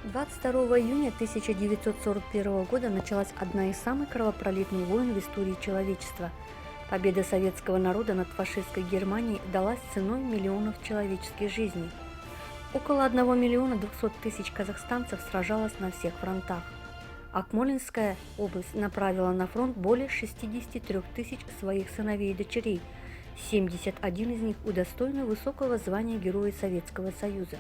22 июня 1941 года началась одна из самых кровопролитных войн в истории человечества. Победа советского народа над фашистской Германией далась ценой миллионов человеческих жизней. Около 1 миллиона 200 тысяч казахстанцев сражалось на всех фронтах. Акмолинская область направила на фронт более 63 тысяч своих сыновей и дочерей, 71 из них удостоены высокого звания Героя Советского Союза.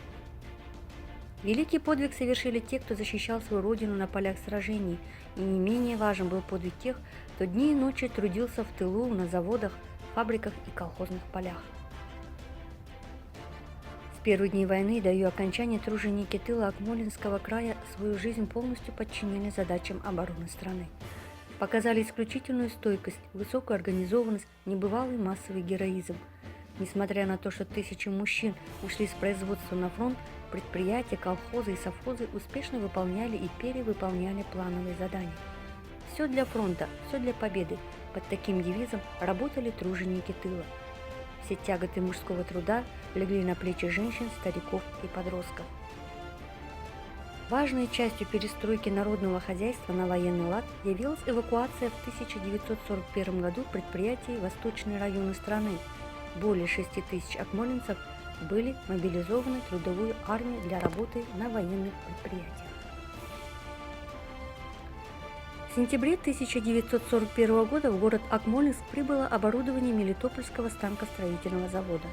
Великий подвиг совершили те, кто защищал свою родину на полях сражений, и не менее важен был подвиг тех, кто дни и ночи трудился в тылу, на заводах, фабриках и колхозных полях. В первые дни войны и до ее окончания труженики тыла Акмолинского края свою жизнь полностью подчинили задачам обороны страны. Показали исключительную стойкость, высокую организованность, небывалый массовый героизм. Несмотря на то, что тысячи мужчин ушли с производства на фронт, предприятия, колхозы и совхозы успешно выполняли и перевыполняли плановые задания. Все для фронта, все для победы. Под таким девизом работали труженики тыла. Все тяготы мужского труда легли на плечи женщин, стариков и подростков. Важной частью перестройки народного хозяйства на военный лад явилась эвакуация в 1941 году предприятий в восточные районы страны. Более 6 тысяч акмолинцев были мобилизованы в трудовую армию для работы на военных предприятиях. В сентябре 1941 года в город Акмолинск прибыло оборудование Мелитопольского станкостроительного завода.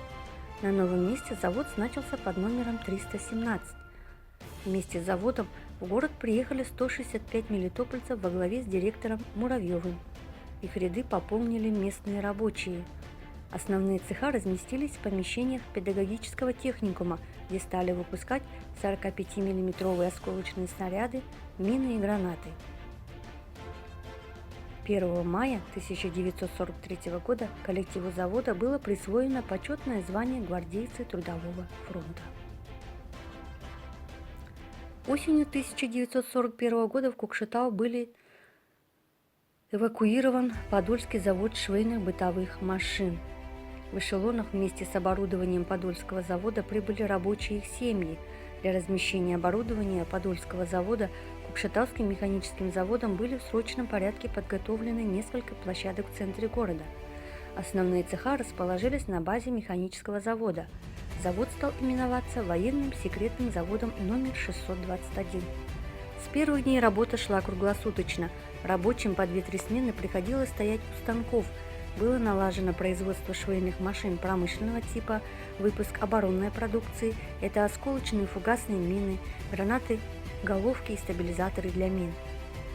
На новом месте завод значился под номером 317. Вместе с заводом в город приехали 165 мелитопольцев во главе с директором Муравьевым. Их ряды пополнили местные рабочие. Основные цеха разместились в помещениях педагогического техникума, где стали выпускать 45-миллиметровые осколочные снаряды, мины и гранаты. 1 мая 1943 года коллективу завода было присвоено почетное звание гвардейцы Трудового фронта. Осенью 1941 года в Кокшетау были эвакуирован Подольский завод швейных бытовых машин. В эшелонах вместе с оборудованием Подольского завода прибыли рабочие их семьи. Для размещения оборудования Подольского завода Кокшетауским механическим заводом были в срочном порядке подготовлены несколько площадок в центре города. Основные цеха расположились на базе механического завода. Завод стал именоваться военным секретным заводом номер 621. С первых дней работа шла круглосуточно. Рабочим по 2-3 смены приходилось стоять у станков. Было налажено производство швейных машин промышленного типа, выпуск оборонной продукции, это осколочные и фугасные мины, гранаты, головки и стабилизаторы для мин.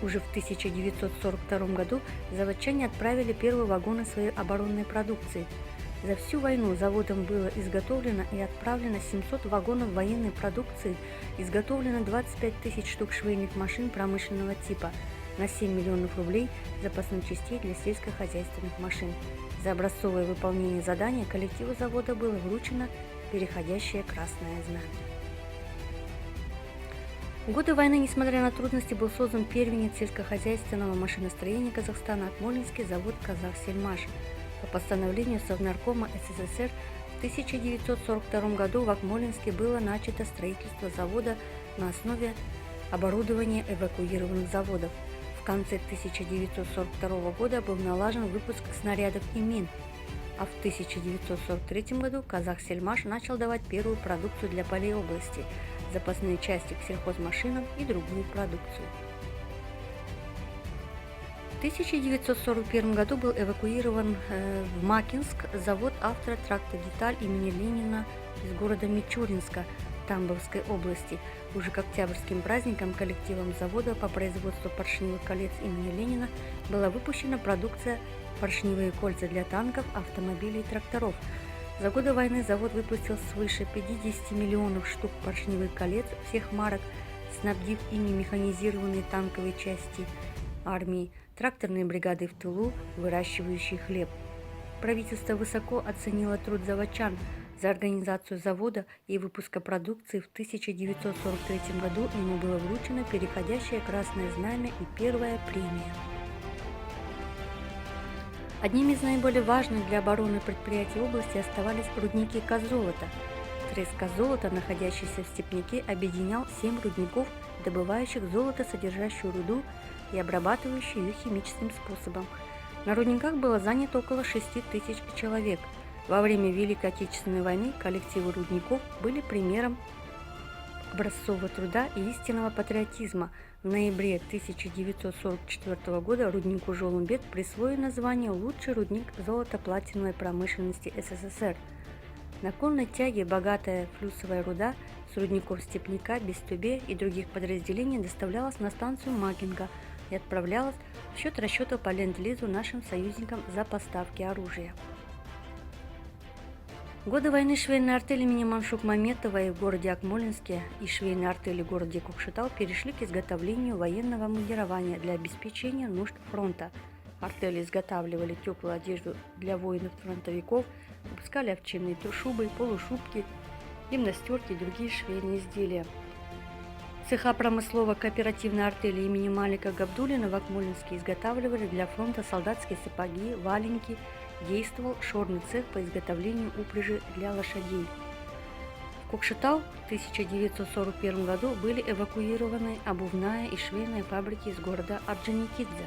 Уже в 1942 году заводчане отправили первые вагоны своей оборонной продукции. За всю войну заводом было изготовлено и отправлено 700 вагонов военной продукции, изготовлено 25 тысяч штук швейных машин промышленного типа, на 7 миллионов рублей запасных частей для сельскохозяйственных машин. За образцовое выполнение задания коллективу завода было вручено переходящее красное знамя. В годы войны, несмотря на трудности, был создан первенец сельскохозяйственного машиностроения Казахстана Акмолинский завод «Казахсельмаш». По постановлению Совнаркома СССР в 1942 году в Акмолинске было начато строительство завода на основе оборудования эвакуированных заводов. В конце 1942 года был налажен выпуск снарядов и мин, а в 1943 году Казахсельмаш начал давать первую продукцию для полей области, запасные части к сельхозмашинам и другую продукцию. В 1941 году был эвакуирован в Макинск завод «Автотрактодеталь» имени Ленина из города Мичуринска Тамбовской области. Уже к октябрьским праздникам коллективом завода по производству поршневых колец имени Ленина была выпущена продукция поршневые кольца для танков, автомобилей и тракторов. За годы войны завод выпустил свыше 50 миллионов штук поршневых колец всех марок, снабдив ими механизированные танковые части армии, тракторные бригады в тылу, выращивающие хлеб. Правительство высоко оценило труд заводчан. За организацию завода и выпуска продукции в 1943 году ему было вручено переходящее красное знамя и первая премия. Одними из наиболее важных для обороны предприятий области оставались рудники Каззолота. Треска золота, находящийся в степняке, объединял 7 рудников, добывающих золото, содержащую руду и обрабатывающую ее химическим способом. На рудниках было занято около 6 тысяч человек. Во время Великой Отечественной войны коллективы рудников были примером образцового труда и истинного патриотизма. В ноябре 1944 года руднику Жолумбет присвоено звание «Лучший рудник золото-платиновой промышленности СССР». На конной тяге богатая флюсовая руда с рудников Степняка, Бестубе и других подразделений доставлялась на станцию Макинга и отправлялась в счет расчетов по ленд-лизу нашим союзникам за поставки оружия. В годы войны швейная артель имени Маншук-Маметовой в городе Акмолинске и швейные артели в городе Кокшетау перешли к изготовлению военного мундирования для обеспечения нужд фронта. Артели изготавливали теплую одежду для воинов-фронтовиков, выпускали овчинные шубы, полушубки, гимнастерки и другие швейные изделия. Цеха промыслово-кооперативной артели имени Малика Габдуллина в Акмолинске изготавливали для фронта солдатские сапоги, валенки, действовал шорный цех по изготовлению упряжи для лошадей. В Кокшетау в 1941 году были эвакуированы обувная и швейная фабрики из города Орджоникидзе.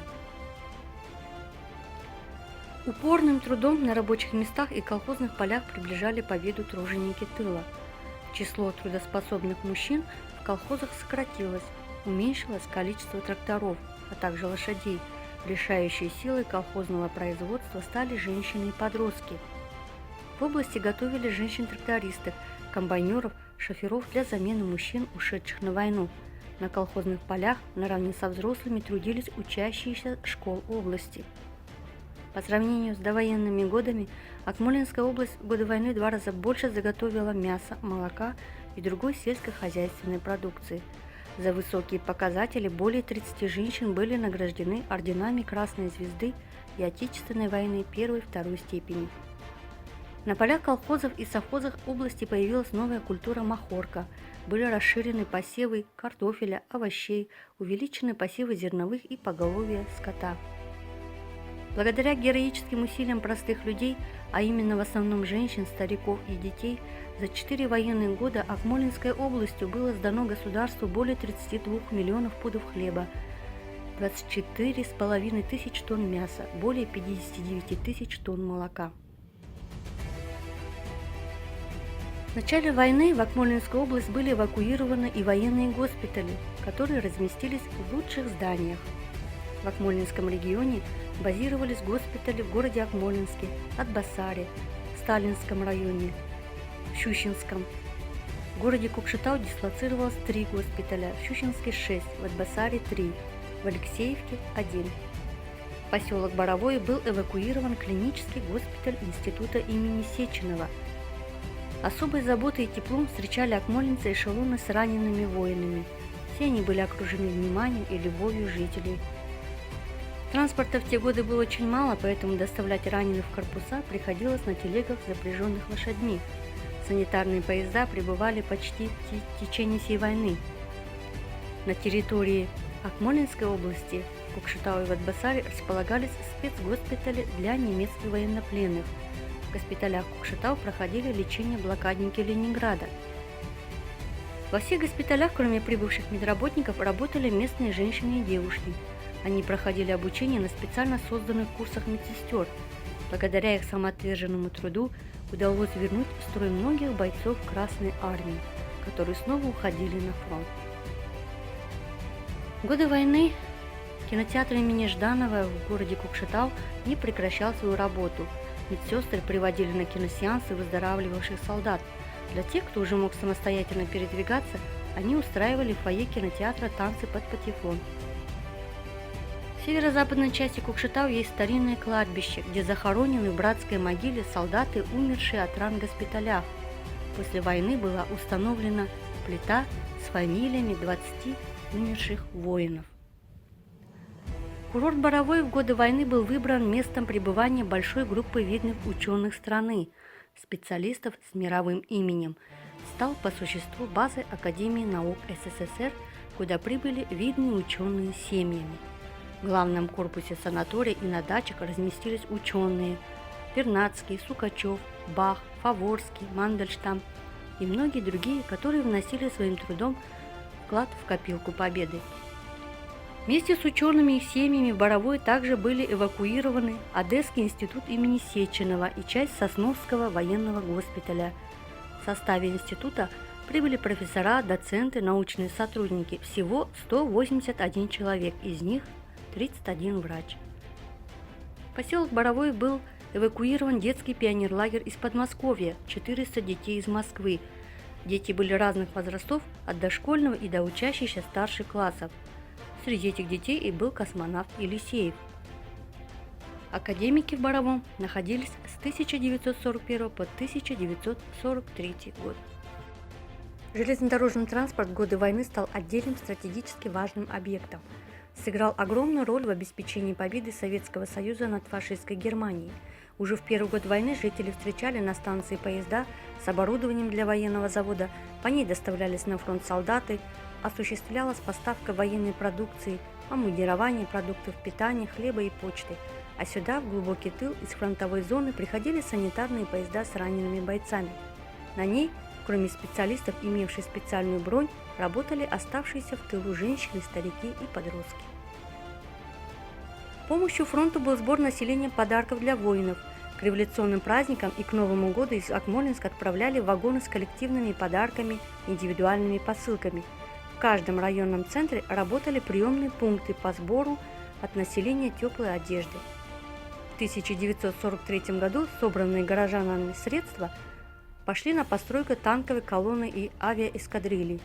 Упорным трудом на рабочих местах и колхозных полях приближали победу труженики тыла. Число трудоспособных мужчин в колхозах сократилось, уменьшилось количество тракторов, а также лошадей. Решающей силой колхозного производства стали женщины и подростки. В области готовили женщин-трактористов, комбайнеров, шоферов для замены мужчин, ушедших на войну. На колхозных полях наравне со взрослыми трудились учащиеся школ области. По сравнению с довоенными годами, Акмолинская область в годы войны в 2 раза больше заготовила мяса, молока и другой сельскохозяйственной продукции. За высокие показатели более 30 женщин были награждены орденами Красной Звезды и Отечественной войны 1 и 2 степени. На полях колхозов и совхозах области появилась новая культура махорка, были расширены посевы картофеля, овощей, увеличены посевы зерновых и поголовья скота. Благодаря героическим усилиям простых людей, а именно в основном женщин, стариков и детей, за 4 военных года Акмолинской областью было сдано государству более 32 миллионов пудов хлеба, 24,5 тысяч тонн мяса, более 59 тысяч тонн молока. В начале войны в Акмолинскую область были эвакуированы и военные госпитали, которые разместились в лучших зданиях. В Акмолинском регионе базировались госпитали в городе Акмолинске, Атбасаре, Сталинском районе, в Щучинском. В городе Кокшетау дислоцировалось 3 госпиталя, в Щучинске 6, в Атбасаре 3, в Алексеевке 1. В поселок Боровой был эвакуирован клинический госпиталь института имени Сеченова. Особой заботой и теплом встречали акмолинцы эшелоны с ранеными воинами. Все они были окружены вниманием и любовью жителей. Транспорта в те годы было очень мало, поэтому доставлять раненых в корпуса приходилось на телегах, запряженных лошадьми. Санитарные поезда прибывали почти в течение всей войны. На территории Акмолинской области, в Кокшетау и в Атбасаре располагались спецгоспитали для немецких военнопленных. В госпиталях Кокшетау проходили лечение блокадники Ленинграда. Во всех госпиталях, кроме прибывших медработников, работали местные женщины и девушки. Они проходили обучение на специально созданных курсах медсестер. Благодаря их самоотверженному труду удалось вернуть в строй многих бойцов Красной Армии, которые снова уходили на фронт. В годы войны кинотеатр имени Жданова в городе Кокшетау не прекращал свою работу. Медсестры приводили на киносеансы выздоравливавших солдат. Для тех, кто уже мог самостоятельно передвигаться, они устраивали в фойе кинотеатра танцы под патефон. В северо-западной части Кокшетау есть старинное кладбище, где захоронены в братской могиле солдаты, умершие от ран в госпиталях. После войны была установлена плита с фамилиями 20 умерших воинов. Курорт Боровой в годы войны был выбран местом пребывания большой группы видных ученых страны, специалистов с мировым именем. Стал по существу базой Академии наук СССР, куда прибыли видные ученые с семьями. В главном корпусе санатория и на дачах разместились ученые Вернадский, Сукачев, Бах, Фаворский, Мандельштам, и многие другие, которые вносили своим трудом вклад в копилку победы. Вместе с учеными и семьями в Боровой также были эвакуированы Одесский институт имени Сеченова и часть Сосновского военного госпиталя. В составе института прибыли профессора, доценты, научные сотрудники, всего 181 человек, из них 31 врач. В поселок Боровой был эвакуирован детский пионерлагерь из Подмосковья, 400 детей из Москвы. Дети были разных возрастов, от дошкольного и до учащихся старших классов. Среди этих детей и был космонавт Елисеев. Академики в Боровом находились с 1941 по 1943 год. Железнодорожный транспорт в годы войны стал отдельным стратегически важным объектом. Сыграл огромную роль в обеспечении победы Советского Союза над фашистской Германией. Уже в первый год войны жители встречали на станции поезда с оборудованием для военного завода, по ней доставлялись на фронт солдаты, осуществлялась поставка военной продукции, обмундирование, продуктов питания, хлеба и почты. А сюда, в глубокий тыл, из фронтовой зоны приходили санитарные поезда с ранеными бойцами. На ней, кроме специалистов, имевших специальную бронь, работали оставшиеся в тылу женщины, старики и подростки. Помощью фронту был сбор населения подарков для воинов. К революционным праздникам и к Новому году из Акмолинска отправляли вагоны с коллективными подарками, индивидуальными посылками. В каждом районном центре работали приемные пункты по сбору от населения теплой одежды. В 1943 году собранные горожанами средства пошли на постройку танковой колонны и авиаэскадрильи.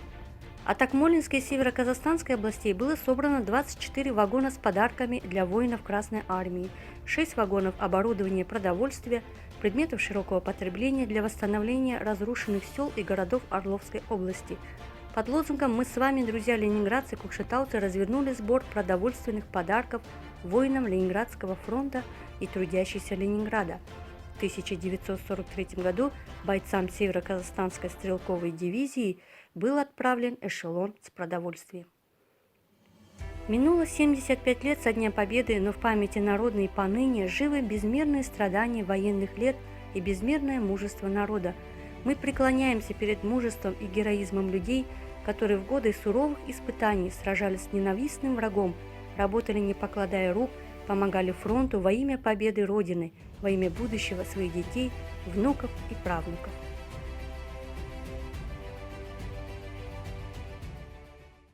От Акмолинской и Северо-Казахстанской областей было собрано 24 вагона с подарками для воинов Красной Армии, 6 вагонов оборудования, продовольствия, предметов широкого потребления для восстановления разрушенных сел и городов Орловской области. Под лозунгом «Мы с вами, друзья ленинградцы, кокшетауцы» развернули сбор продовольственных подарков воинам Ленинградского фронта и трудящихся Ленинграда. В 1943 году бойцам Северо-Казахстанской стрелковой дивизии был отправлен эшелон с продовольствием. Минуло 75 лет со Дня Победы, но в памяти народной поныне живы безмерные страдания военных лет и безмерное мужество народа. Мы преклоняемся перед мужеством и героизмом людей, которые в годы суровых испытаний сражались с ненавистным врагом, работали не покладая рук, помогали фронту во имя победы Родины, во имя будущего своих детей, внуков и правнуков.